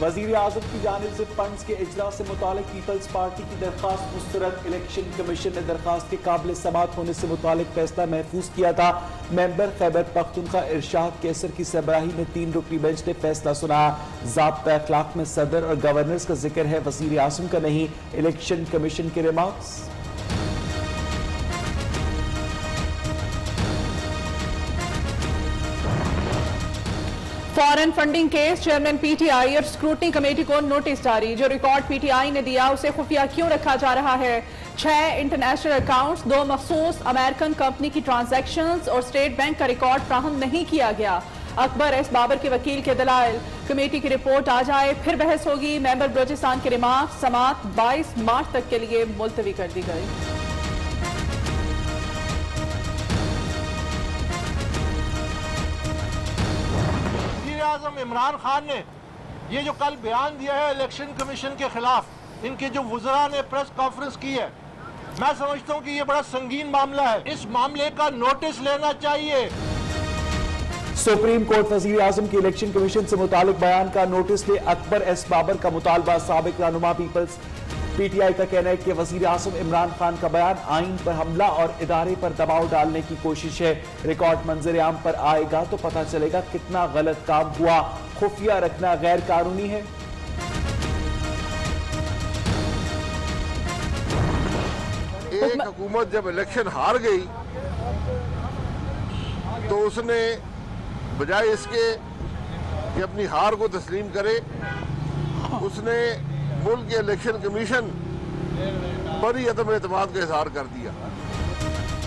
वजीर आजम की जानिब से फंड्स के इजलास से मुतालिक पीपल्स पार्टी की दरखास्त मुस्तरद। इलेक्शन कमीशन ने दरखास्त के काबिल समात होने से मुतालिक फैसला महफूज किया था। मेंबर खैबर पख्तूनख्वा इरशाद कैसर की सरबराही में 3 रुकनी बेंच ने फैसला सुनाया। ज़ाब्ता अखलाक में सदर और गवर्नर्स का जिक्र है, वजीर आजम का नहीं। इलेक्शन कमीशन के remarks. Foreign funding case, chairman PTI और स्क्रूटनी कमेटी को नोटिस जारी। जो रिकॉर्ड पीटीआई ने दिया उसे खुफिया क्यों रखा जा रहा है? 6 इंटरनेशनल अकाउंट्स, 2 मखसूस अमेरिकन कंपनी की ट्रांजैक्शंस और स्टेट बैंक का रिकॉर्ड फ्राहम नहीं किया गया। अकबर एस बाबर के वकील के दलाइल। कमेटी की रिपोर्ट आ जाए फिर बहस होगी। मेंबर बलोचिस्तान के रिमार्क समात 22 मार्च तक के लिए मुलतवी कर दी गई। आज़म इमरान खान ने ये जो कल बयान दिया है इलेक्शन कमीशन के खिलाफ, इनके जो वज़रा ने प्रेस कॉन्फ्रेंस की है, मैं समझता हूँ कि ये बड़ा संगीन मामला है। इस मामले का नोटिस लेना चाहिए। सुप्रीम कोर्ट वजीर आजम के इलेक्शन कमीशन से मुतालिक बयान का नोटिस ले। अकबर एस बाबर का मुतालबा। साबिक रहनुमा पीपल्स पीटीआई का कहना है कि वजीर आजम इमरान खान का बयान आइन पर हमला और इदारे पर दबाव डालने की कोशिश है। रिकॉर्ड मंजर आम पर आएगा तो पता चलेगा कितना गलत काम हुआ। खुफिया रखना गैर कानूनी है। एक हुकूमत जब इलेक्शन हार गई तो उसने बजाय इसके कि अपनी हार को तस्लीम करे, उसने मुल्क के इलेक्शन कमीशन पर ही अदम एतमाद का इजहार कर दिया।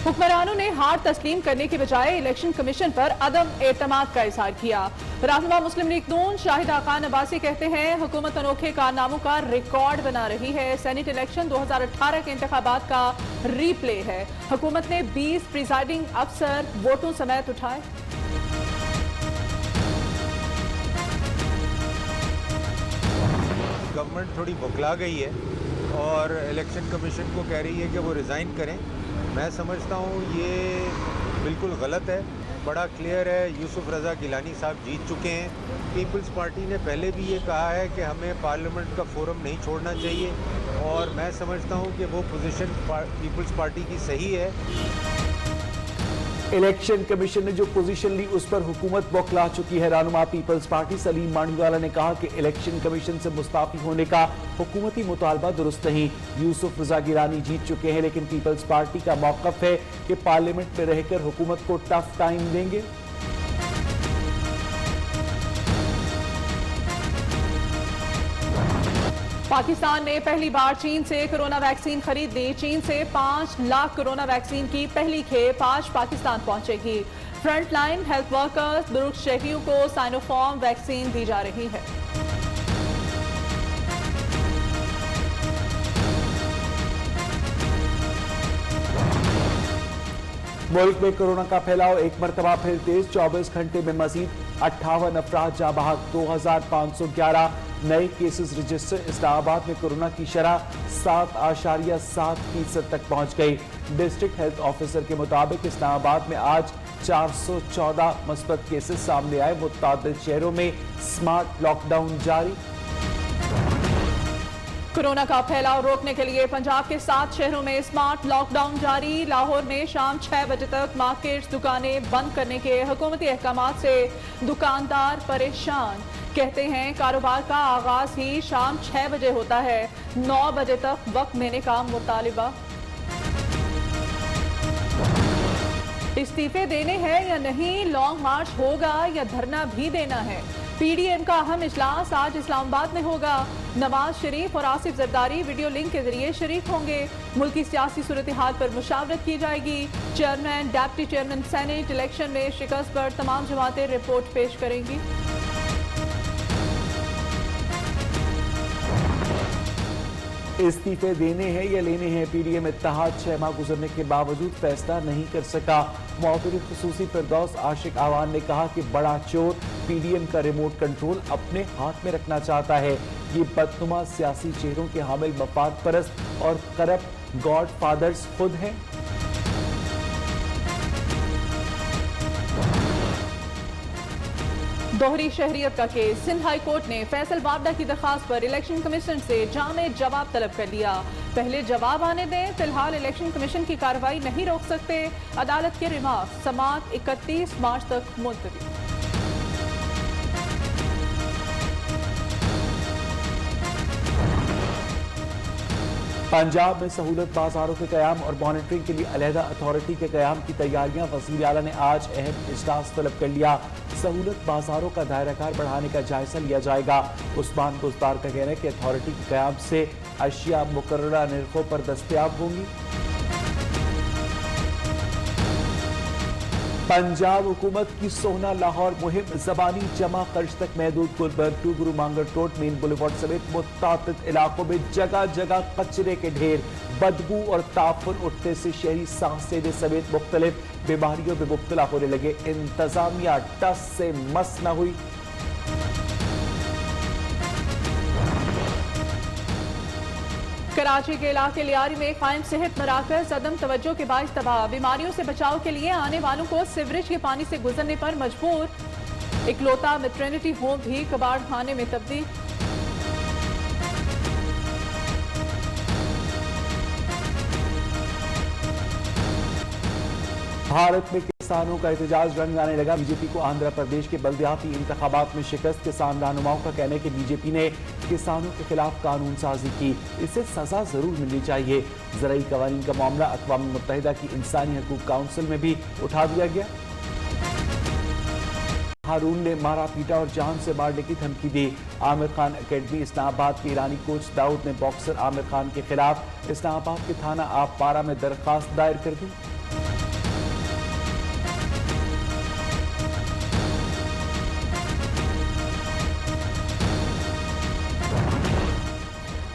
हुक्मरानों ने हार तस्लीम करने के बजाय इलेक्शन कमीशन पर अदम एतमाद का इजहार किया। रहनुमा मुस्लिम लीग नून शाहिद खान अब्बासी कहते हैं हुकूमत अनोखे कारनामों का रिकॉर्ड बना रही है। सेनेट इलेक्शन 2018 के इंतखाबात का रीप्ले है। हुकूमत ने 20 प्रिजाइडिंग अफसर वोटों समेत उठाए। गवर्नमेंट थोड़ी बौखला गई है और इलेक्शन कमीशन को कह रही है कि वो रिज़ाइन करें। मैं समझता हूँ ये बिल्कुल गलत है। बड़ा क्लियर है, यूसुफ रज़ा गिलानी साहब जीत चुके हैं। पीपल्स पार्टी ने पहले भी ये कहा है कि हमें पार्लियामेंट का फोरम नहीं छोड़ना चाहिए और मैं समझता हूँ कि वो पोजीशन पीपल्स पार्टी की सही है। इलेक्शन कमीशन ने जो पोजीशन ली उस पर हुकूमत बौखला चुकी है। रहनुमा पीपल्स पार्टी सलीम मांडीवाला ने कहा कि इलेक्शन कमीशन से मुस्ताफी होने का हुकूमती मुतालबा दुरुस्त नहीं। यूसुफ रज़ा गिलानी जीत चुके हैं लेकिन पीपल्स पार्टी का मौक़िफ़ है कि पार्लियामेंट में रहकर हुकूमत को टफ टाइम देंगे। पाकिस्तान ने पहली बार चीन से कोरोना वैक्सीन खरीद ली। चीन से 5 लाख कोरोना वैक्सीन की पहली खेप आज पाकिस्तान पहुंचेगी। फ्रंटलाइन हेल्थ वर्कर्स, बुजुर्ग शहरियों को साइनोफार्म वैक्सीन दी जा रही है। मुल्क में कोरोना का फैलाव एक मरतबा फिर तेज। 24 घंटे में मजीद 58 अफराद जाँ बहक। 2511 नए केसेस रजिस्टर। इस्लामाबाद में कोरोना की शरह 7.7% तक पहुंच गई। डिस्ट्रिक्ट हेल्थ ऑफिसर के मुताबिक इस्लामाबाद में आज 414 मुस्बत केसेस सामने आए। मुतअद्दिद शहरों में स्मार्ट लॉकडाउन जारी। कोरोना का फैलाव रोकने के लिए पंजाब के 7 शहरों में स्मार्ट लॉकडाउन जारी। लाहौर में शाम 6 बजे तक मार्केट्स, दुकानें बंद करने के हुकूमती अहकामात से दुकानदार परेशान। कहते हैं कारोबार का आगाज ही शाम 6 बजे होता है। 9 बजे तक वक्त देने का मुतालिबा। इस्तीफे देने हैं या नहीं, लॉन्ग मार्च होगा या धरना भी देना है। पीडीएम का अहम इजलास आज इस्लामाबाद में होगा। नवाज शरीफ और आसिफ जरदारी वीडियो लिंक के जरिए शरीक होंगे। मुल्की सियासी सूरत हाल पर मुशावरत की जाएगी। Chairman, deputy chairman senate election में शिकस्त पर तमाम जमातें रिपोर्ट पेश करेंगी। इस्तीफे देने हैं या लेने हैं, पीडीएम इत्तेहाद 6 माह गुजरने के बावजूद फैसला नहीं कर सका। मौतरी खुसूसी फिरदौस आशिक आवान ने कहा कि बड़ा चोर पीडीएम का रिमोट कंट्रोल अपने हाथ में रखना चाहता है। ये बदनुमा सियासी चेहरों के हामिल मफाद परस्त और करप्ट गॉड फादर्स खुद हैं। दोहरी शहरियत का केस। सिंध हाई कोर्ट ने फैसल वाबडा की दरखास्त पर इलेक्शन कमीशन से जामे जवाब तलब कर लिया। पहले जवाब आने दें, फिलहाल इलेक्शन कमीशन की कार्रवाई नहीं रोक सकते। अदालत के रिमार्क। समाअत 31 मार्च तक मुलतवी। पंजाब में सहूलत बाजारों के कयाम और मॉनिटरिंग के लिए अलहदा अथॉरिटी के कयाम की तैयारियां। वज़ीर आला ने आज अहम इजलास तलब कर लिया। सहूलत बाजारों का दायराकार बढ़ाने का जायजा लिया जाएगा। उस्मान बुज़दार का कहना है कि अथॉरिटी के कयाम से अशिया मुकर्ररा निर्खों पर दस्तयाब होंगी। पंजाब हुकूमत की सोहना लाहौर मुहिम ज़बानी जमा खर्च तक महदूद। Gulberg to Guru Mangat road, main boulevard समेत मुतादिद इलाकों में जगह जगह कचरे के ढेर। बदबू और ताफुन उठने से शहरी सांस लेने समेत मुख्तलिफ बीमारियों में मुब्तला होने लगे। इंतजामिया टस से मस न हुई। कराची के इलाके लियारी में कायम सेहत मराकज अदम तवज्जो के बाइस तबाह। बीमारियों से बचाव के लिए आने वालों को सीवरेज के पानी से गुजरने पर मजबूर। इकलौता मैटरनिटी होम भी कबाड़ खाने में तब्दील। भारत में किसानों का एहतजाज रंग लाने लगा। बीजेपी को आंध्र प्रदेश के बल्दियाती इंतखाबात में शिकस्त। किसान रहनुमाओं का कहना है कि बीजेपी ने किसानों के खिलाफ कानून साजी की, इसे सजा जरूर मिलनी चाहिए। ज़राई कवानीन का मामला अक़वाम मुत्तहिदा की इंसानी हकूक़ काउंसिल में भी उठा दिया गया। हारून ने मारा पीटा और जान से मारने की धमकी दी। आमिर खान अकेडमी इस्लामाबाद के ईरानी कोच दाऊद ने बॉक्सर आमिर खान के खिलाफ इस्लामाबाद के थाना आप-पारा में दरखास्त दायर कर दी।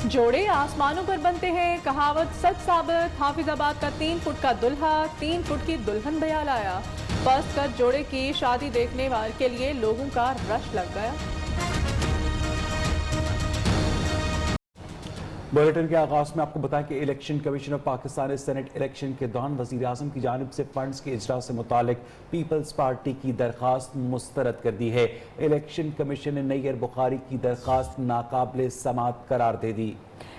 जोड़े आसमानों पर बनते हैं, कहावत सच साबित। हाफिजाबाद का 3 फुट का दुल्हा 3 फुट की दुल्हन बयाल आया। फर्स्ट कर जोड़े की शादी देखने के लिए लोगों का रश लग गया। बुलेटिन के आगाज में आपको बताएं कि इलेक्शन कमीशन ऑफ पाकिस्तान ने सेनेट इलेक्शन के दौरान वजीर आजम की जानिब से फंड्स के इजरा से मुतालिक पीपल्स पार्टी की दरखास्त मुस्तरद कर दी है। इलेक्शन कमीशन ने नैयर बुखारी की दरखास्त नाकाबिल समाअत करार दे दी।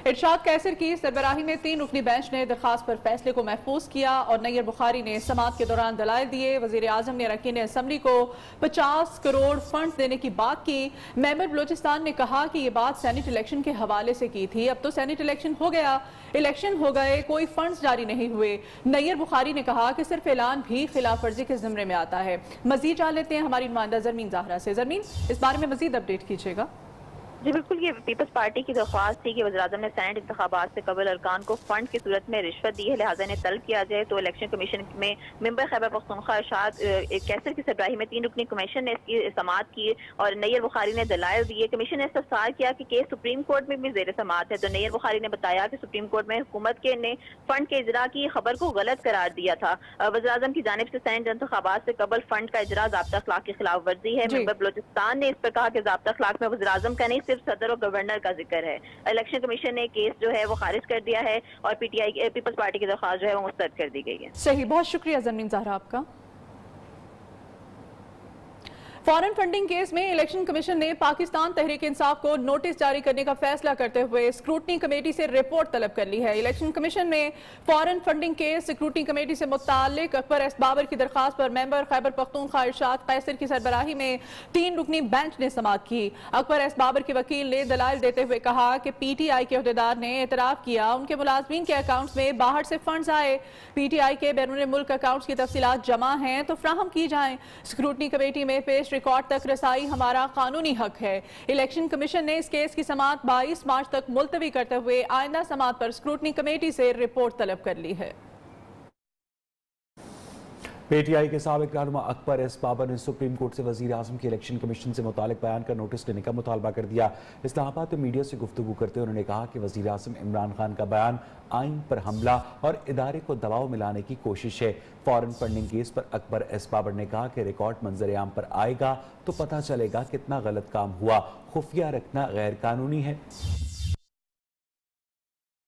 इरशाद कैसर की सरबराही में 3 रुकनी बेंच ने दरखास्त पर फैसले को महफूज किया और नैयर बुखारी ने समाअत के दौरान दलाइल दिए। वजीर आजम ने अरकान असम्बली को 50 करोड़ फंड देने की बात की। मेंबर बलोचिस्तान ने कहा कि ये बात सेनेट इलेक्शन के हवाले से की थी, अब तो सेनेट इलेक्शन हो गया, इलेक्शन हो गए, कोई फंड्स जारी नहीं हुए। नैयर बुखारी ने कहा कि सिर्फ ऐलान भी खिलाफ वर्जी के जिम्मे में आता है। मजीद जान लेते हैं हमारी नुमाइंदा जरमीन ज़ाहरा से। जरमीन, इस बारे में मजीद अपडेट कीजिएगा। जी बिल्कुल, ये पीपल्स पार्टी की दरख्वास्त थी कि वज़ीर-ए-आज़म ने सेनेट इंतखाबात से कबल अरकान को फंड की सूरत में रिश्वत दी है, लिहाजा इन्हें तलब किया जाए। तो इलेक्शन कमीशन में मेंबर खैबर पख्तूनख्वा इरशाद कैसर की सरबराही में 3 रुकनी कमीशन ने इसकी समाअत की और नैयर बुखारी ने दलाइल दिए। कमीशन ने इस्तफसार किया कि केस सुप्रीम कोर्ट में भी ज़ेर समाअत है। तो नैयर बुखारी ने बताया कि सुप्रीम कोर्ट में हुकूमत के ने फंड के इजरा की खबर को गलत करार दिया था। वज़ीर-ए-आज़म की जानिब से सेनेट इंतखाबात से कबल फंड का इजरा ज़ाब्ता अखलाक की खिलाफ वर्जी है। मेंबर बलोचिस्तान ने इस पर कहा कि ज़ाब्ता अखलाक में वज़ीर-ए-आज़म का नहीं, सिर्फ सदर और गवर्नर का जिक्र है। इलेक्शन कमीशन ने केस जो है वो खारिज कर दिया है और पीटीआई पीपल्स पार्टी की दरख्वास्त जो है वो मुस्तरद कर दी गई है। सही, बहुत शुक्रिया जरमीन ज़ाहरा आपका। फॉरेन फंडिंग केस में इलेक्शन कमीशन ने पाकिस्तान तहरीक इंसाफ को नोटिस जारी करने का फैसला करते हुए स्क्रूटनी कमेटी से रिपोर्ट तलब कर ली है। इलेक्शन कमीशन ने foreign funding case scrutiny committee से मुतालिक अकबर एस बाबर की दरखास्त पर मेंबर खैबर पख्तूनख्वा इरशाद कैसर की सरबराही में 3 रुकनी बेंच ने समाअत की। अकबर एस बाबर के वकील ने दलाइल देते हुए कहा कि पीटीआई के अहदेदार ने एतराफ किया उनके मुलाजमीन के अकाउंट्स में बाहर से फंड्स आए। पीटीआई के बैरून मुल्क अकाउंट्स की तफसीलात जमा हैं तो फ्राहम की जाएं। स्क्रूटनी कमेटी में पेश रिकॉर्ड तक रसाई हमारा कानूनी हक है। इलेक्शन कमीशन ने इस केस की समाअत 22 मार्च तक मुलतवी करते हुए आइंदा समाअत पर स्क्रूटनी कमेटी से रिपोर्ट तलब कर ली है। पीटीआई के साबिक रहनुमा अकबर एस बाबर ने सुप्रीम कोर्ट से वजीर आजम के इलेक्शन कमीशन से मुतालिक बयान का नोटिस लेने का मुतालबा कर दिया। इस्लामाबाद में मीडिया से गुफ्तगू करते हुए उन्होंने कहा कि वजीर आजम इमरान खान का बयान आइन पर हमला और इदारे को दबाव में लाने की कोशिश है। फॉरेन फंडिंग केस पर अकबर एस बाबर ने कहा कि रिकॉर्ड मंजर आम पर आएगा तो पता चलेगा कितना गलत काम हुआ, खुफिया रखना गैर कानूनी है।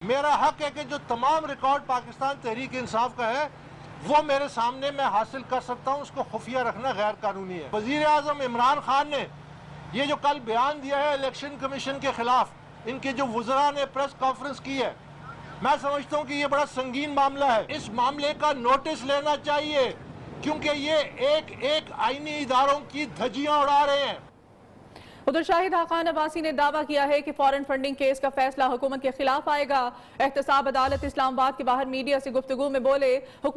मेरा हक है कि जो तमाम रिकॉर्ड पाकिस्तान तहरीक इंसाफ का है वो मेरे सामने मैं हासिल कर सकता हूँ, उसको खुफिया रखना गैर कानूनी है। वजीर आजम इमरान खान ने ये जो कल बयान दिया है इलेक्शन कमीशन के खिलाफ, इनके जो वज़रा ने प्रेस कॉन्फ्रेंस की है, मैं समझता हूँ कि ये बड़ा संगीन मामला है। इस मामले का नोटिस लेना चाहिए, क्योंकि ये एक एक आईनी इदारों की धज्जियां उड़ा रहे हैं। उधर शाहिद खान अब्बासी ने दावा किया है कि फॉरेन फंडिंग केस का फैसला हुकूमत के खिलाफ आएगा। एहतसाब अदालत इस्लामाबाद के बाहर मीडिया से गुफ्तगू में बोले,